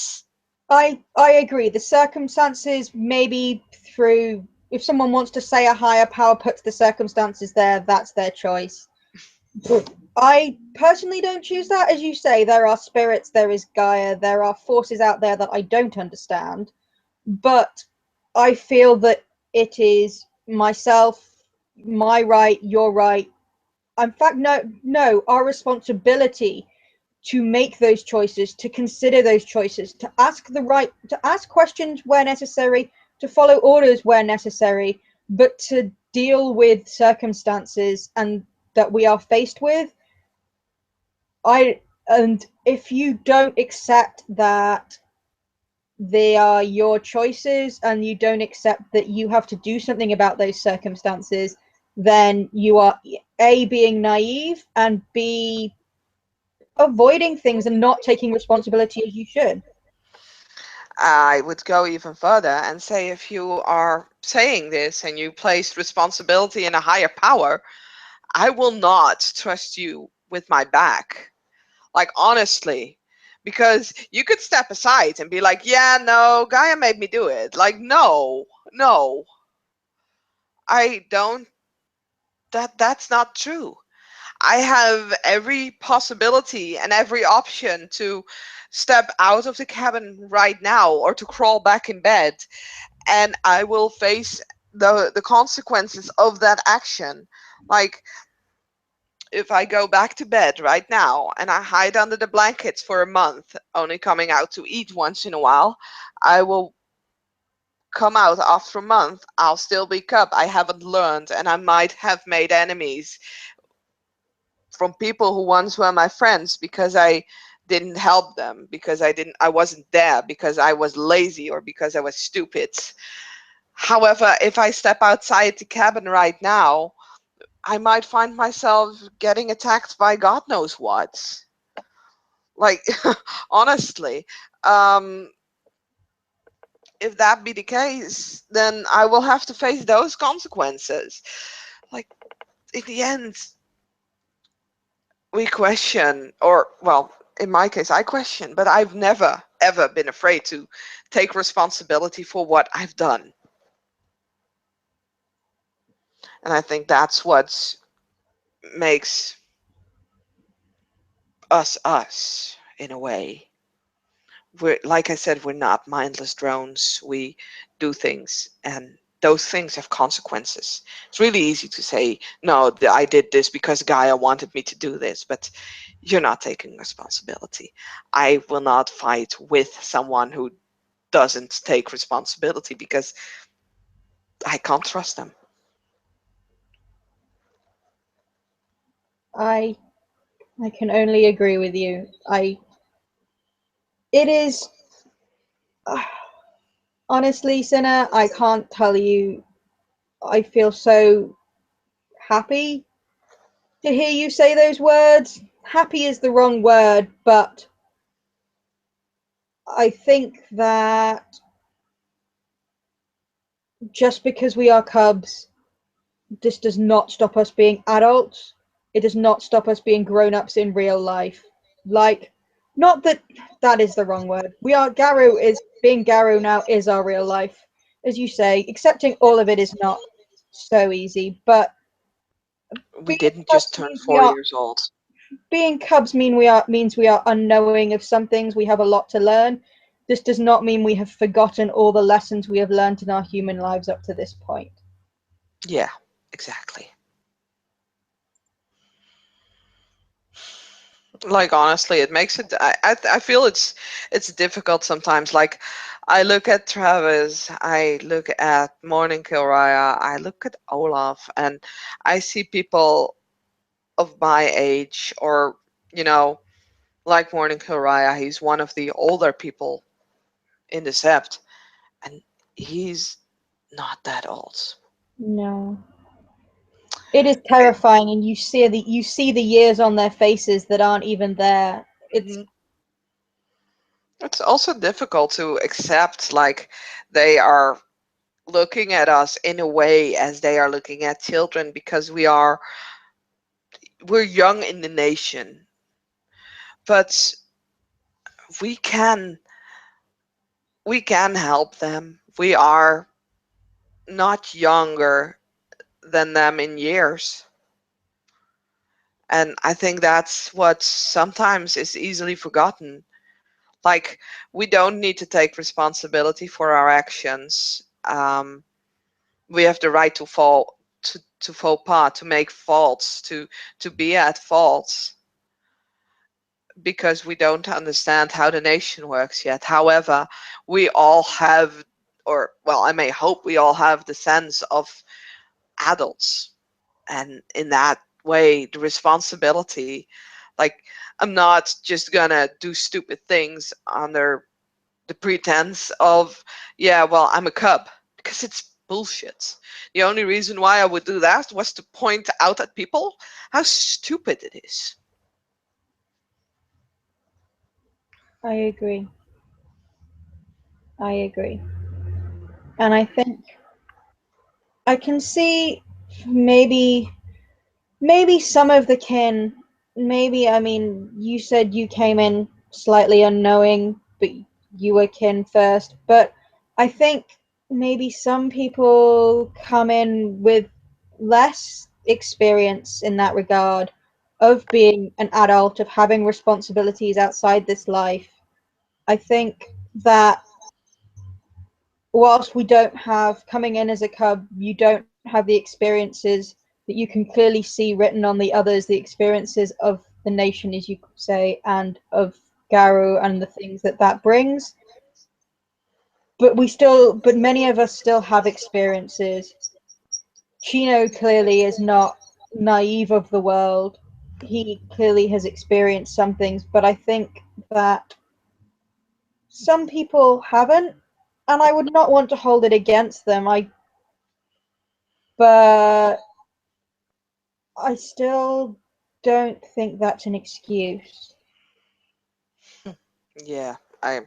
I agree. The circumstances, maybe through, if someone wants to say a higher power puts the circumstances there, that's their choice. I personally don't choose that. As you say, there are spirits, there is Gaia, there are forces out there that I don't understand. But I feel that it is myself, my right, your right. In fact, no, our responsibility to make those choices, to consider those choices, to ask questions where necessary, to follow orders where necessary, but to deal with circumstances and that we are faced with. And if you don't accept that they are your choices and you don't accept that you have to do something about those circumstances, then you are A, being naive, and B, avoiding things and not taking responsibility as you should. I would go even further and say, if you are saying this and you place responsibility in a higher power, I will not trust you with my back. Like, honestly, because you could step aside and be like, yeah, no, Gaia made me do it. Like, no, no, I don't. That's not true. I have every possibility and every option to step out of the cabin right now, or to crawl back in bed, and I will face the consequences of that action. Like, if I go back to bed right now and I hide under the blankets for a month, only coming out to eat once in a while, I will come out after a month. I'll still be cub. I haven't learned, and I might have made enemies from people who once were my friends, because I didn't help them because I wasn't there, because I was lazy or because I was stupid. However, if I step outside the cabin right now, I might find myself getting attacked by God knows what. Like, honestly, um, if that be the case, then I will have to face those consequences. Like, in the end, we question, or, well, in my case, I question, but I've never, ever been afraid to take responsibility for what I've done. And I think that's what makes us, in a way. We're, like I said, we're not mindless drones. We do things, and those things have consequences. It's really easy to say, no, I did this because Gaia wanted me to do this, but you're not taking responsibility. I will not fight with someone who doesn't take responsibility because I can't trust them. I can only agree with you. It is honestly, Sinner, I can't tell you. I feel so happy to hear you say those words. Happy is the wrong word, but I think that just because we are cubs, this does not stop us being adults. It does not stop us being grown-ups in real life. Like, not that that is the wrong word. We are Garou is being Garou now is our real life. As you say, accepting all of it is not so easy, but We being didn't just cubs turn means we 4 are years old. being cubs means we are unknowing of some things. We have a lot to learn. This does not mean we have forgotten all the lessons we have learned in our human lives up to this point. Yeah, exactly. Like, honestly, it makes it, I feel it's difficult sometimes. Like, I look at Travis, I look at Morning Kilraya, I look at Olaf, and I see people of my age, or, you know, like Morning Kilraya, he's one of the older people in the sept, and he's not that old. No. It is terrifying, and you see the years on their faces that aren't even there. It's It's also difficult to accept, like, they are looking at us in a way as they are looking at children, because we're young in the nation, but we can we can help them. We are not younger than them in years, and I think that's what sometimes is easily forgotten. Like, we don't need to take responsibility for our actions. We have the right to fall, to faux pas, to make faults, to be at fault, because we don't understand how the nation works yet. However, we all have, or, well, I may hope we all have the sense of adults, and in that way, the responsibility. Like, I'm not just gonna do stupid things under the pretense of, yeah, well, I'm a cub, because it's bullshit. The only reason why I would do that was to point out at people how stupid it is. I agree. I agree. And I think I can see maybe some of the kin, maybe, I mean, you said you came in slightly unknowing, but you were kin first. But I think maybe some people come in with less experience in that regard of being an adult, of having responsibilities outside this life. I think that whilst we don't have, coming in as a cub, you don't have the experiences that you can clearly see written on the others, the experiences of the nation, as you could say, and of Garou and the things that that brings. But many of us still have experiences. Chino clearly is not naive of the world. he clearly has experienced some things, but I think that some people haven't, and I would not want to hold it against them. But I still don't think that's an excuse. Yeah, I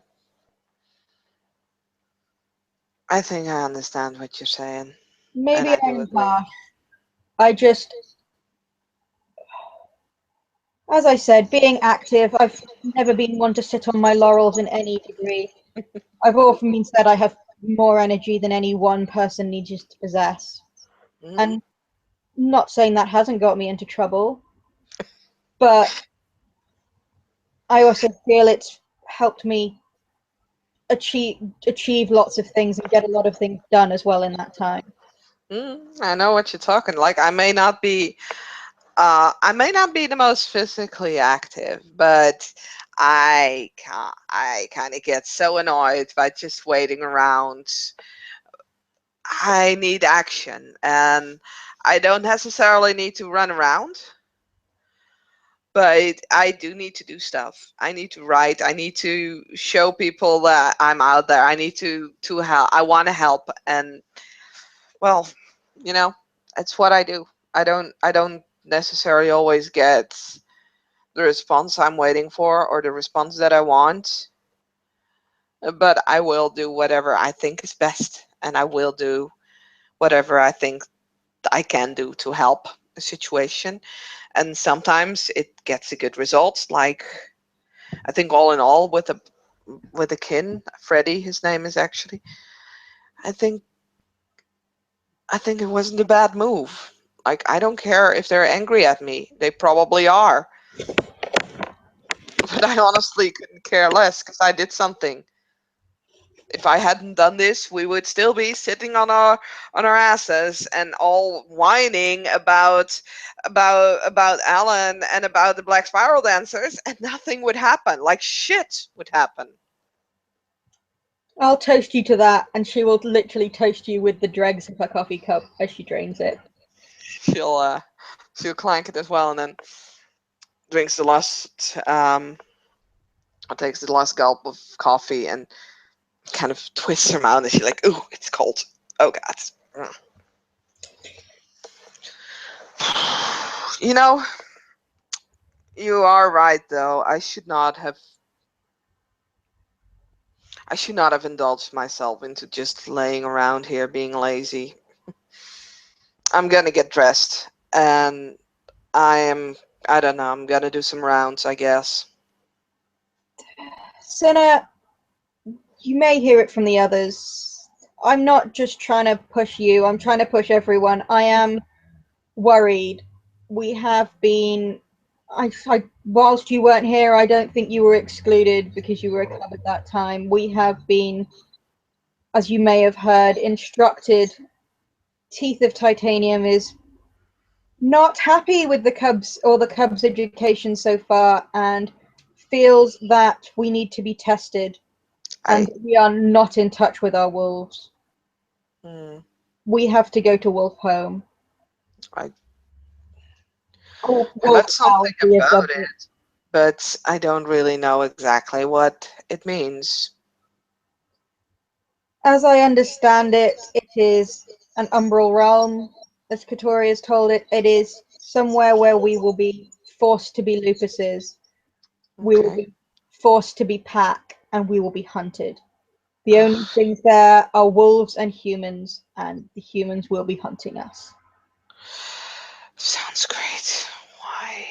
think I understand what you're saying, and Maybe I do I'm agree. harsh. I just, as I said, being active, I've never been one to sit on my laurels in any degree. I've often been said I have more energy than any one person needs to possess. Mm, And not saying that hasn't got me into trouble, but I also feel it's helped me achieve lots of things and get a lot of things done as well in that time. I know what you're talking. Like I may not be the most physically active, but I kind of get so annoyed by just waiting around. I need action, and I don't necessarily need to run around, but I do need to do stuff. I need to write. I need to show people that I'm out there. I need to help. I want to help, and well, you know, it's what I do. I don't necessarily always get the response I'm waiting for or the response that I want, but I will do whatever I think is best, and I will do whatever I think I can do to help a situation. And sometimes it gets a good result. Like I think all in all, with a kin, Freddie, his name is actually. I think I think it wasn't a bad move. Like I don't care if they're angry at me. They probably are, but I honestly couldn't care less because I did something. If I hadn't done this, we would still be sitting on our asses and all whining about Alan and about the Black Spiral dancers, and nothing would happen. Like shit would happen. I'll toast you to that, and she will literally toast you with the dregs of her coffee cup as she drains it. She'll clank it as well, and then drinks the last takes the last gulp of coffee and kind of twists her mouth, and she's like, "Ooh, it's cold. Oh God." You know, you are right though. I should not have indulged myself into just laying around here being lazy. I'm gonna get dressed and I am I don't know, I'm gonna do some rounds, I guess. Senna, you may hear it from the others. I'm not just trying to push you, I'm trying to push everyone. I am worried. We have been. Whilst you weren't here, I don't think you were excluded because you were a club at that time. We have been, as you may have heard, instructed. Teeth of Titanium is not happy with the Cubs or the Cubs' education so far and feels that we need to be tested and I we are not in touch with our wolves. hmm, We have to go to Wolf Home. I Wolf heard House, something we have about dubbed it. it, but I don't really know exactly what it means. As I understand it, it is an umbral realm. As Katori has told it, it is somewhere where we will be forced to be lupuses. We will Okay. be forced to be pack, and we will be hunted. The only things there are wolves and humans, and the humans will be hunting us. Sounds great. Why?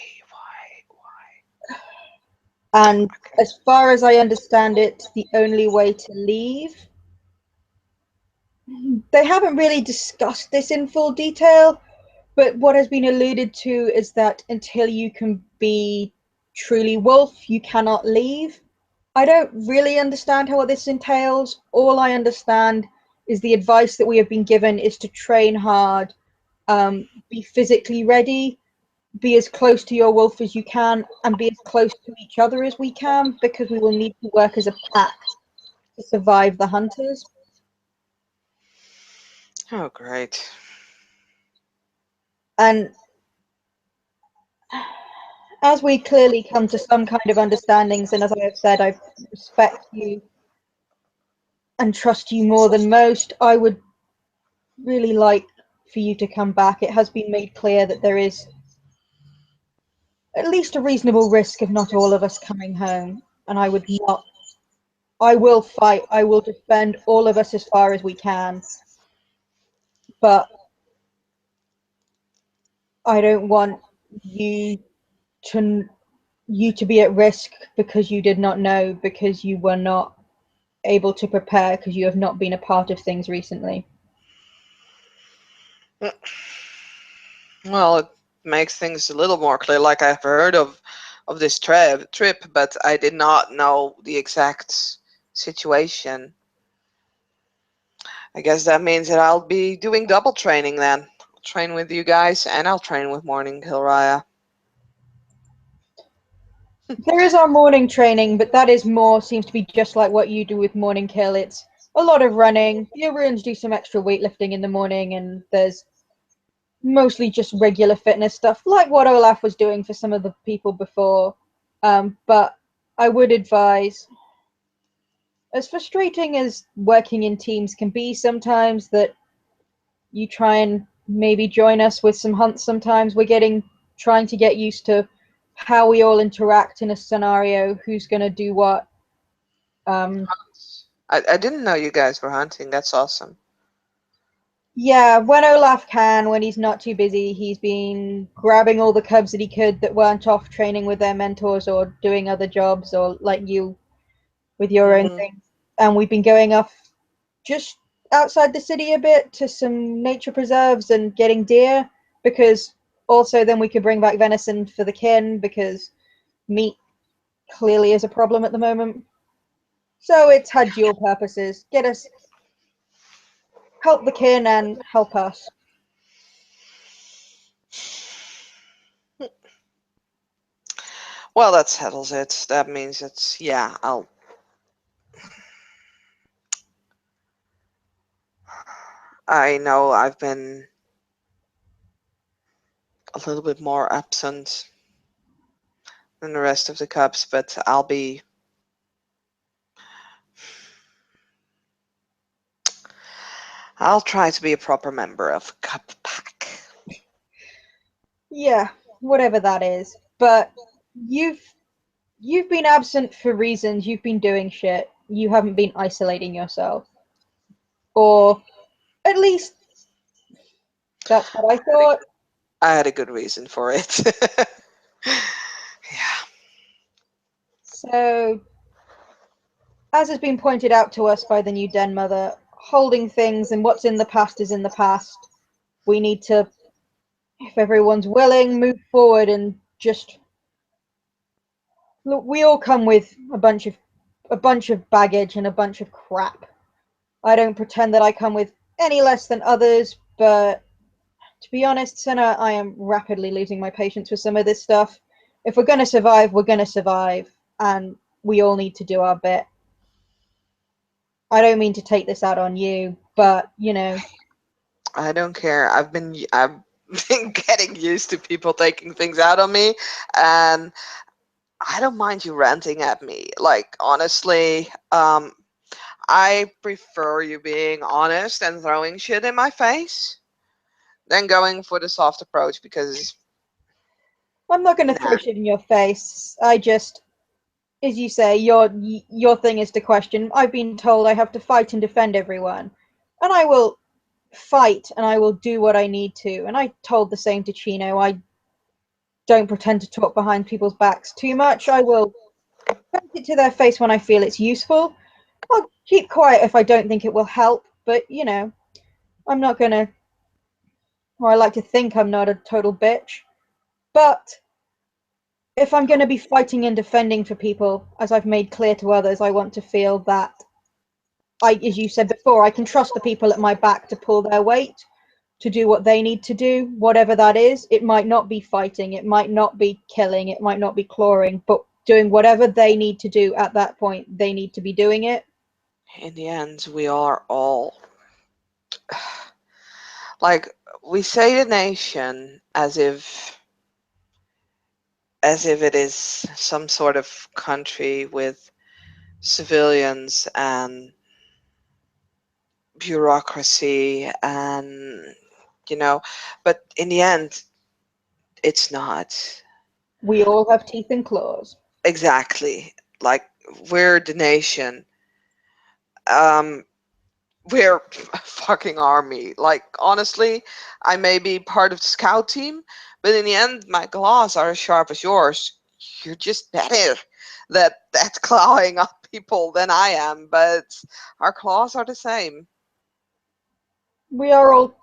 And Okay. as far as I understand it, the only way to leave, they haven't really discussed this in full detail, but what has been alluded to is that until you can be truly wolf, you cannot leave. I don't really understand how what this entails. All I understand is the advice that we have been given is to train hard, be physically ready, be as close to your wolf as you can, and be as close to each other as we can, because we will need to work as a pack to survive the hunters. Oh, great. And as we clearly come to some kind of understandings, and as I have said, I respect you and trust you more than most, I would really like for you to come back. It has been made clear that there is at least a reasonable risk of not all of us coming home, and I would not. I will fight. I will defend all of us as far as we can, but I don't want you to be at risk because you did not know, because you were not able to prepare, because you have not been a part of things recently. Well, it makes things a little more clear. Like I've heard of this trip, but I did not know the exact situation. I guess that means that I'll be doing double training then. I'll train with you guys, and I'll train with Morning Kill Raya. There is our morning training, but that is more, seems to be just like what you do with Morning Kill. It's a lot of running. Your runes do some extra weightlifting in the morning, and there's mostly just regular fitness stuff, like what Olaf was doing for some of the people before. But I would advise, as frustrating as working in teams can be sometimes, that you try and maybe join us with some hunts sometimes. Trying to get used to how we all interact in a scenario, who's going to do what. I didn't know you guys were hunting. That's awesome. Yeah, when Olaf can, when he's not too busy, he's been grabbing all the cubs that he could that weren't off training with their mentors or doing other jobs, or like you with your own thing. And we've been going off just outside the city a bit to some nature preserves and getting deer, because also then we could bring back venison for the kin, because meat clearly is a problem at the moment. So it's had dual purposes: get us, help the kin, and help us. Well, that settles it. That means it's, yeah, I know I've been a little bit more absent than the rest of the Cubs, but I'll try to be a proper member of Cub Pack. Yeah, whatever that is. But you've been absent for reasons. You've been doing shit. You haven't been isolating yourself. Or at least that's what I thought. I had a good reason for it. Yeah. So, as has been pointed out to us by the new Den Mother, holding things and what's in the past is in the past. We need to, if everyone's willing, move forward and just look. We all come with a bunch of baggage and a bunch of crap. I don't pretend that I come with any less than others, but to be honest, Senna, I am rapidly losing my patience with some of this stuff. If we're going to survive, we're going to survive, and we all need to do our bit. I don't mean to take this out on you, but you know. I don't care. I've been getting used to people taking things out on me, and I don't mind you ranting at me. Like honestly, I prefer you being honest and throwing shit in my face than going for the soft approach because I'm not going to throw nah. shit in your face. I just, as you say, your thing is to question. I've been told I have to fight and defend everyone, and I will fight and I will do what I need to. And I told the same to Chino. I don't pretend to talk behind people's backs too much. I will vent it to their face when I feel it's useful. I'll keep quiet if I don't think it will help. But you know, I'm not gonna, or I like to think I'm not a total bitch. But if I'm going to be fighting and defending for people, as I've made clear to others, I want to feel that as you said before, I can trust the people at my back to pull their weight, to do what they need to do, whatever that is. It might not be fighting, it might not be killing, it might not be clawing, but doing whatever they need to do at that point, they need to be doing it. In the end, we are all like we say the nation as if as if it is some sort of country with civilians and bureaucracy and you know, but in the end, it's not. We all have teeth and claws. Exactly. Like, we're the nation. Um, we're a fucking army. Like, honestly, I may be part of the scout team, but in the end, my claws are as sharp as yours. You're just better at clawing up people than I am, but our claws are the same. We are all,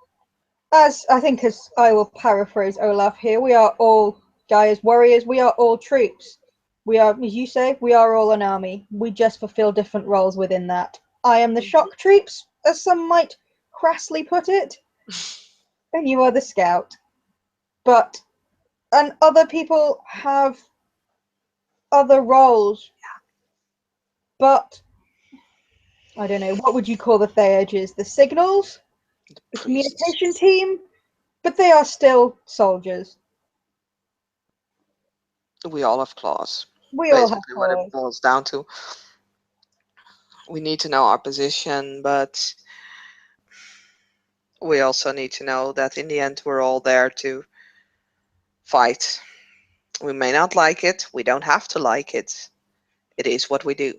as I will paraphrase Olaf here, we are all Gaia's warriors. We are all troops. We are, as you say, we are all an army. We just fulfill different roles within that. I am the Mhm. shock troops, as some might crassly put it, and you are the scout. But and other people have other roles, but I don't know, what would you call the Theurges? The signals? The communication Priests. team? But they are still soldiers. We all have claws. We all have Basically, what it claws. boils down to. We need to know our position, but we also need to know that in the end, we're all there to fight. We may not like it. We don't have to like it. It is what we do.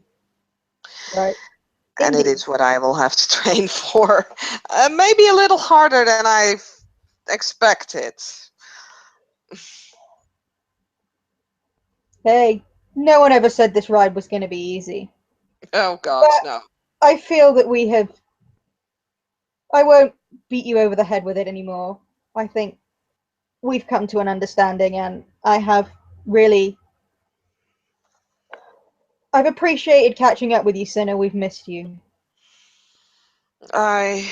Right. And it Indeed. is what I will have to train for. Maybe a little harder than I expected. Hey, no one ever said this ride was going to be easy. Oh, God, But no. I feel that we have. I won't beat you over the head with it anymore. I think we've come to an understanding, and I have really. I've appreciated catching up with you, Sinner. We've missed you. I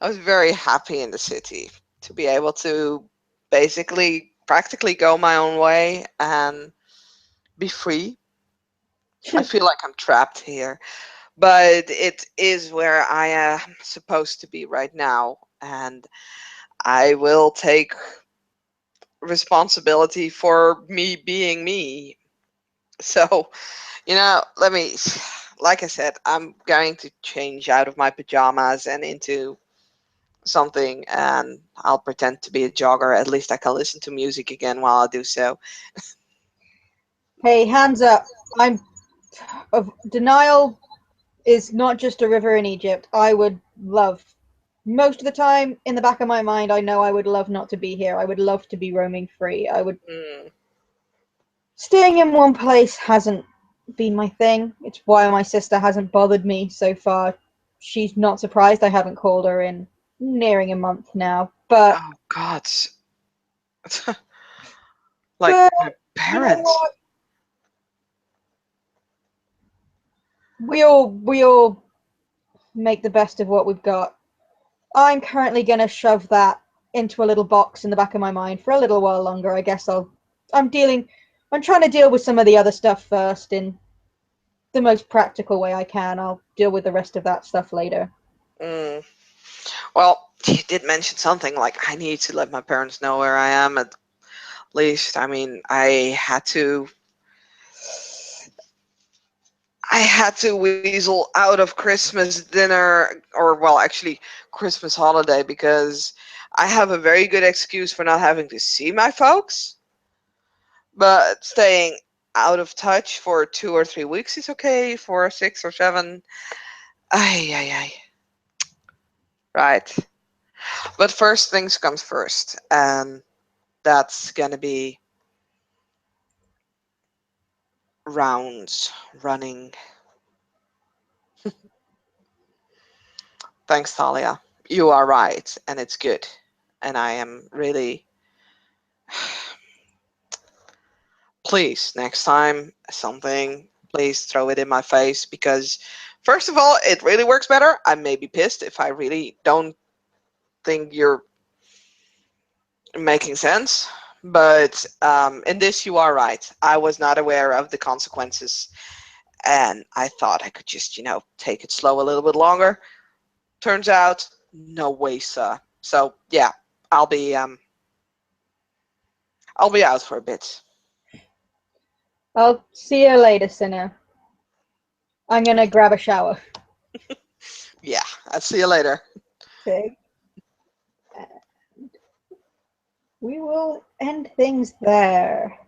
I was very happy in the city to be able to basically practically go my own way and be free. I feel like I'm trapped here, but it is where I am supposed to be right now, and I will take responsibility for me being me. So, let me, like I said, I'm going to change out of my pajamas and into something, and I'll pretend to be a jogger. At least I can listen to music again while I do so. Hey, hands up. I'm of denial is not just a river in Egypt. I would love most of the time in the back of my mind I know I would love not to be here. I would love to be roaming free. I would Mm, staying in one place hasn't been my thing. It's why my sister hasn't bothered me so far. She's not surprised I haven't called her in nearing a month now. But oh God, like but my you know parents. what? We all make the best of what we've got. I'm currently gonna shove that into a little box in the back of my mind for a little while longer. I guess I'm dealing I'm trying to deal with some of the other stuff first in the most practical way I can. I'll deal with the rest of that stuff later. Mm. Well, you did mention something like I need to let my parents know where I am at least. I mean, I had to weasel out of Christmas dinner, or well, actually Christmas holiday, because I have a very good excuse for not having to see my folks, but staying out of touch for 2 or 3 weeks is okay. For 6 or 7, ay, ay, ay. Right. But first things comes first, and that's gonna be rounds running. Thanks, Thalia. You are right, and it's good. And I am really. Please, next time, something, please throw it in my face because, first of all, it really works better. I may be pissed if I really don't think you're making sense. But in this, you are right. I was not aware of the consequences, and I thought I could just, take it slow a little bit longer. Turns out, no way, sir. So yeah, I'll be I'll be out for a bit. I'll see you later, Cinna. I'm gonna grab a shower. Yeah, I'll see you later. Okay. We will end things there.